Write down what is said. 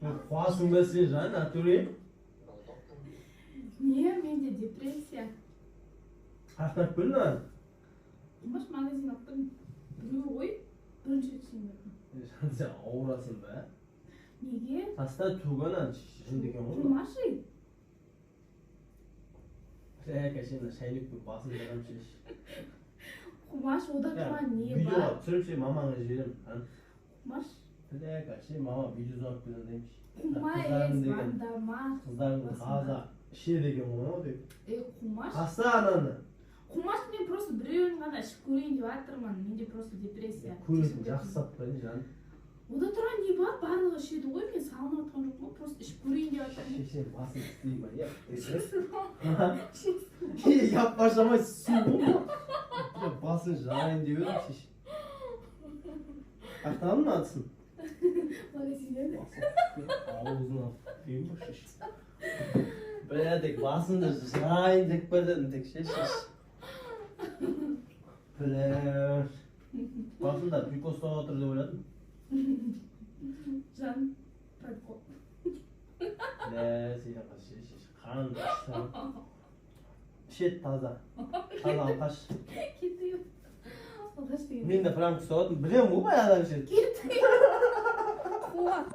Қуасың ба сен жан, атүре? Не, менде депрессия. Ақтап көл lan. Құмаш магазин аттым. Біреу ғой, бірінші рет сенбедім. Сен ауырасың ба? Неге? Таста туғанан жындеген ғой. Құмаши. Кәшені шайнекпен басын жағам шеш. Құмаш, ода тұрған не бар? Видеоға түсірімше мамаңа жіберем. Құмаш. Кәше, мама видео зағып келен дейміш. Құмай, звондама. Қыздардың қаза іше деген ғой деп. Құмаш. Таста ананы. Құмаш, мен просто біреуін ғана ішіп көрейін деп атырман. Менде просто депрессия. Көретін жақсы саппайын жан. Ода тұрған не бар? Барлығы ішеді ғой, мен салынып атқан жоқпын, просто ішіп көрейін деп атырмын. Шешен басын істеймін, еп. Яп башамай су ғой. Басын жарайын деп едім шешен. Ақтанын атсын. Магазинен. Аузына дейін ба шешен. Бәдек басынды жарайын деп бәдін тек шешеш. Бля. Басында прикол ұстап отыр деп ойладым. Жан, прикол. Бля, сен шешеш. Қанды ішсам. Шет таза. Таза алқаш. Кетті. Алқаш деген. Мен де пранк ұстап отым. Білем ғой баяғыдан шет. Кетті. Қуат.